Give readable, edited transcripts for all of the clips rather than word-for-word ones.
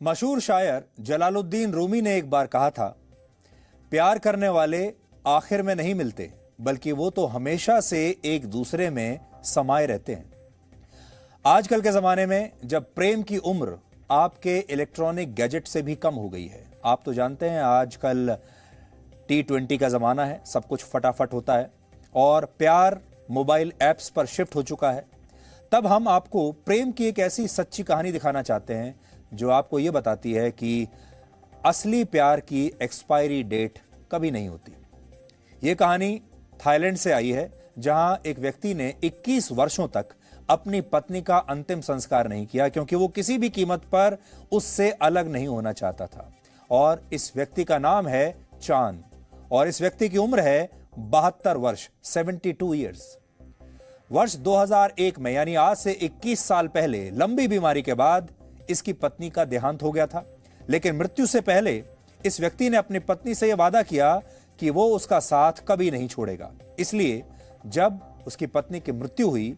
मशहूर शायर जलालुद्दीन रूमी ने एक बार कहा था, प्यार करने वाले आखिर में नहीं मिलते, बल्कि वो तो हमेशा से एक दूसरे में समाये रहते हैं। आजकल के जमाने में जब प्रेम की उम्र आपके इलेक्ट्रॉनिक गैजेट से भी कम हो गई है, आप तो जानते हैं आजकल T20 का जमाना है, सब कुछ फटाफट होता है और प्यार मोबाइल ऐप्स पर शिफ्ट हो चुका है। तब हम आपको प्रेम की एक ऐसी सच्ची कहानी दिखाना चाहते हैं जो आपको यह बताती है कि असली प्यार की एक्सपायरी डेट कभी नहीं होती। यह कहानी थाईलैंड से आई है, जहां एक व्यक्ति ने 21 वर्षों तक अपनी पत्नी का अंतिम संस्कार नहीं किया, क्योंकि वो किसी भी कीमत पर उससे अलग नहीं होना चाहता था। और इस व्यक्ति का नाम है चान और इस व्यक्ति की उम्र है 72 वर्ष, 72 ईयर्स। वर्ष 2001 में, यानी आज से 21 साल पहले, लंबी बीमारी के बाद इसकी पत्नी का देहांत हो गया था। लेकिन मृत्यु से पहले इस व्यक्ति ने अपनी पत्नी से यह वादा किया कि वो उसका साथ कभी नहीं छोड़ेगा। इसलिए जब उसकी पत्नी की मृत्यु हुई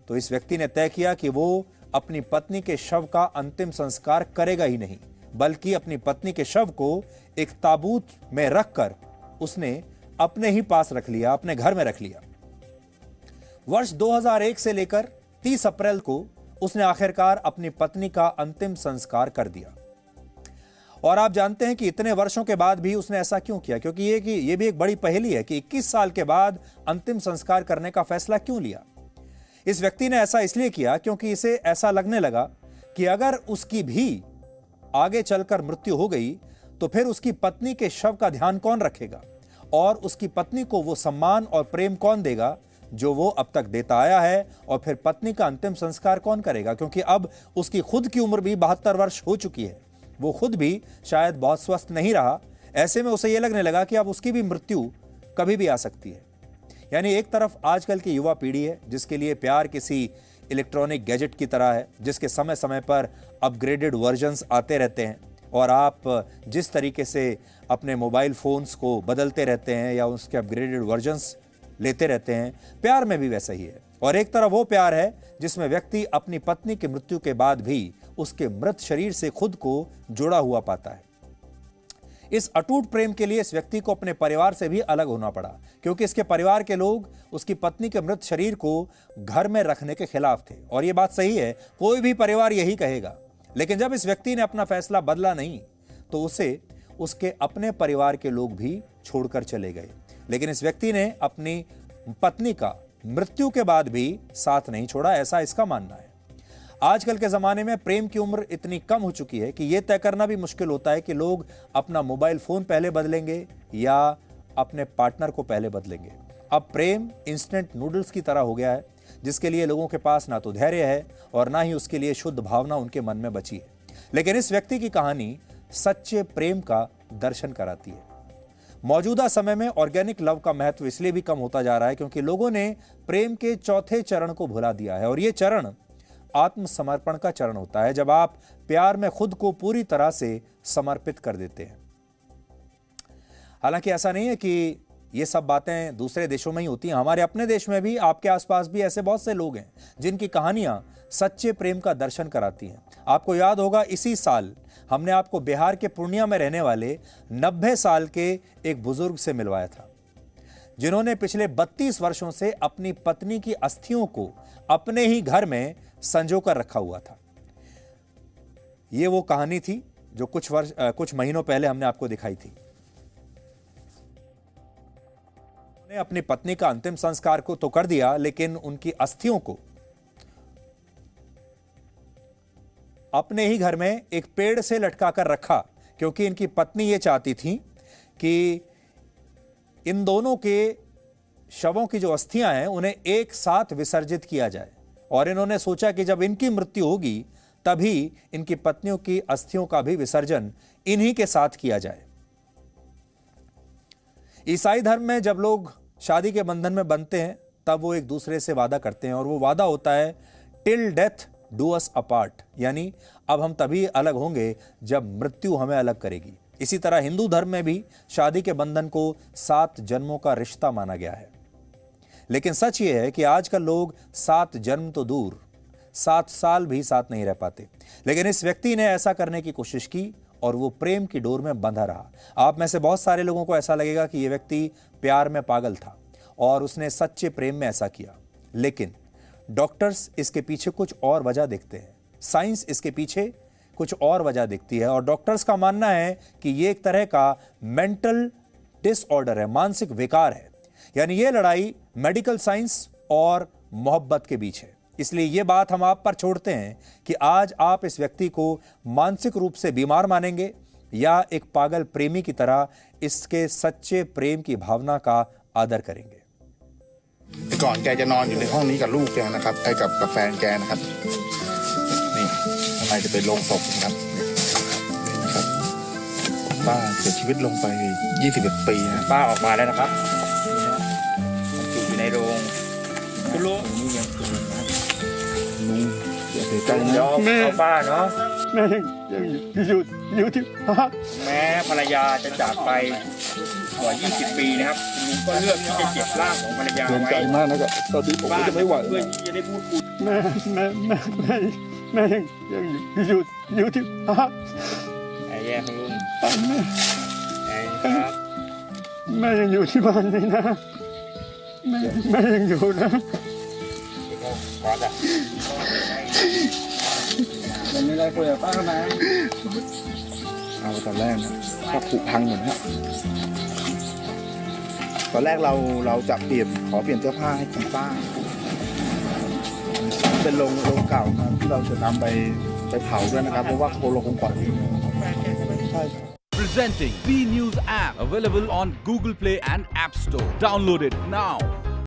तो इस व्यक्ति ने तय किया कि वो अपनी पत्नी के शव का अंतिम संस्कार करेगा ही नहीं, बल्कि अपनी पत्नी के शव को एक ताबूत में रखकर उसने अपने ही पास रख लिया, अपने घर में रख लिया। वर्ष 2001 से लेकर 30 अप्रैल को उसने आखिरकार अपनी पत्नी का अंतिम संस्कार कर दिया। और आप जानते हैं कि इतने वर्षों के बाद भी उसने ऐसा क्यों किया, क्योंकि ये भी एक बड़ी पहेली है कि 21 साल के बाद अंतिम संस्कार करने का फैसला क्यों लिया। इस व्यक्ति ने ऐसा इसलिए किया क्योंकि इसे ऐसा लगने लगा कि अगर उसकी भी आगे चलकर मृत्यु हो गई तो फिर उसकी पत्नी के शव का ध्यान कौन रखेगा और उसकी पत्नी को वो सम्मान और प्रेम कौन देगा जो वो अब तक देता आया है, और फिर पत्नी का अंतिम संस्कार कौन करेगा, क्योंकि अब उसकी खुद की उम्र भी 72 वर्ष हो चुकी है। वो खुद भी शायद बहुत स्वस्थ नहीं रहा। ऐसे में उसे यह लगने लगा कि अब उसकी भी मृत्यु कभी भी आ सकती है। यानी एक तरफ आजकल की युवा पीढ़ी है जिसके लिए प्यार किसी इलेक्ट्रॉनिक गैजेट की तरह है, जिसके समय समय पर अपग्रेडेड वर्जन्स आते रहते हैं और आप जिस तरीके से अपने मोबाइल फोन्स को बदलते रहते हैं या उसके अपग्रेडेड वर्जन्स लेते रहते हैं, प्यार में भी वैसा ही है। और एक तरफ वो प्यार है जिसमें व्यक्ति अपनी पत्नी की मृत्यु के बाद भी उसके मृत शरीर से खुद को जुड़ा हुआ पाता है। इस अटूट प्रेम के लिए इस व्यक्ति को अपने परिवार से भी अलग होना पड़ा, क्योंकि इसके परिवार के लोग उसकी पत्नी के मृत शरीर को घर में रखने के खिलाफ थे। और यह बात सही है, कोई भी परिवार यही कहेगा। लेकिन जब इस व्यक्ति ने अपना फैसला बदला नहीं तो उसे उसके अपने परिवार के लोग भी छोड़कर चले गए। लेकिन इस व्यक्ति ने अपनी पत्नी का मृत्यु के बाद भी साथ नहीं छोड़ा, ऐसा इसका मानना है। आजकल के जमाने में प्रेम की उम्र इतनी कम हो चुकी है कि यह तय करना भी मुश्किल होता है कि लोग अपना मोबाइल फोन पहले बदलेंगे या अपने पार्टनर को पहले बदलेंगे। अब प्रेम इंस्टेंट नूडल्स की तरह हो गया है, जिसके लिए लोगों के पास ना तो धैर्य है और ना ही उसके लिए शुद्ध भावना उनके मन में बची है। लेकिन इस व्यक्ति की कहानी सच्चे प्रेम का दर्शन कराती है। मौजूदा समय में ऑर्गेनिक लव का महत्व इसलिए भी कम होता जा रहा है क्योंकि लोगों ने प्रेम के चौथे चरण को भुला दिया है। और यह चरण आत्मसमर्पण का चरण होता है, जब आप प्यार में खुद को पूरी तरह से समर्पित कर देते हैं। हालांकि ऐसा नहीं है कि ये सब बातें दूसरे देशों में ही होती हैं। हमारे अपने देश में भी, आपके आसपास भी ऐसे बहुत से लोग हैं जिनकी कहानियां सच्चे प्रेम का दर्शन कराती हैं। आपको याद होगा, इसी साल हमने आपको बिहार के पूर्णिया में रहने वाले 90 साल के एक बुजुर्ग से मिलवाया था, जिन्होंने पिछले 32 वर्षों से अपनी पत्नी की अस्थियों को अपने ही घर में संजो कर रखा हुआ था। यह वो कहानी थी जो कुछ महीनों पहले हमने आपको दिखाई थी। उन्होंने अपनी पत्नी का अंतिम संस्कार को तो कर दिया, लेकिन उनकी अस्थियों को अपने ही घर में एक पेड़ से लटका कर रखा, क्योंकि इनकी पत्नी ये चाहती थी कि इन दोनों के शवों की जो अस्थियां हैं उन्हें एक साथ विसर्जित किया जाए। और इन्होंने सोचा कि जब इनकी मृत्यु होगी तभी इनकी पत्नियों की अस्थियों का भी विसर्जन इन्हीं के साथ किया जाए। ईसाई धर्म में जब लोग शादी के बंधन में बंधते हैं तब वो एक दूसरे से वादा करते हैं, और वो वादा होता है till death do us apart, यानी अब हम तभी अलग होंगे जब मृत्यु हमें अलग करेगी। इसी तरह हिंदू धर्म में भी शादी के बंधन को 7 जन्मों का रिश्ता माना गया है। लेकिन सच ये है कि आजकल लोग 7 जन्म तो दूर 7 साल भी साथ नहीं रह पाते। लेकिन इस व्यक्ति ने ऐसा करने की कोशिश की और वो प्रेम की डोर में बंधा रहा। आप में से बहुत सारे लोगों को ऐसा लगेगा कि ये व्यक्ति प्यार में पागल था और उसने सच्चे प्रेम में ऐसा किया, लेकिन डॉक्टर्स इसके पीछे कुछ और वजह देखते हैं, साइंस इसके पीछे कुछ और वजह दिखती है और डॉक्टर्स का मानना है कि ये एक तरह का मेंटल डिसऑर्डर है, मानसिक विकार है। यानी ये लड़ाई मेडिकल साइंस और मोहब्बत के बीच है। इसलिए ये बात हम आप पर छोड़ते हैं कि आज आप इस व्यक्ति को मानसिक रूप से बीमार मानेंगे या एक पागल प्रेमी की तरह इसके सच्चे प्रेम की भावना का आदर करेंगे। ก่อนแกจะนอนอยู่ในห้องนี้กับลูกแกนะครับกับแฟนแกนะครับนี่ทำไมจะเป็นโรงศพนะครับนี่นะครับป้าเสียชีวิตลงไป21 ปีนะ ป้าออกมาแล้วนะครับมันอยู่ในโรงคุณลุง นี่ยังคือนะลุงอย่าเสียใจ เดี๋ยว นะ เอาป้าเนาะ แม่ยังอยู่ที่พัก แม้ภรรยาจะจากไปกว่า20 ปีนะครับคุณลุงก็เลือกที่จะเก็บร่างของภรรยา เสีย ไว้ ใจมากนะครับตอนนี้ผม บ้า ก็ น จะไม่ไหว เพื่ แล้ อ ว ที่จะได้พูดคุย แม่ยังอยู่ที่พัก ไอ้แย่คุณลุง แม่ ไอ้ครับ แม่ยังอยู่ที่บ้านนี่นะแม่ยังอยู่นะ มันไม่ได้คุยกับป้านะเอาตอนแรกนะก็ผุพังหมดนะตอนแรกเราจะขอเปลี่ยนเสื้อผ้าให้คุณป้า เป็นโรงเก่าครับที่เราจะนำไปเผาด้วยนะครับเพราะว่าโคโลคงปล่อยใช่ Presenting B News app available on Google Play and App Store. Download it now.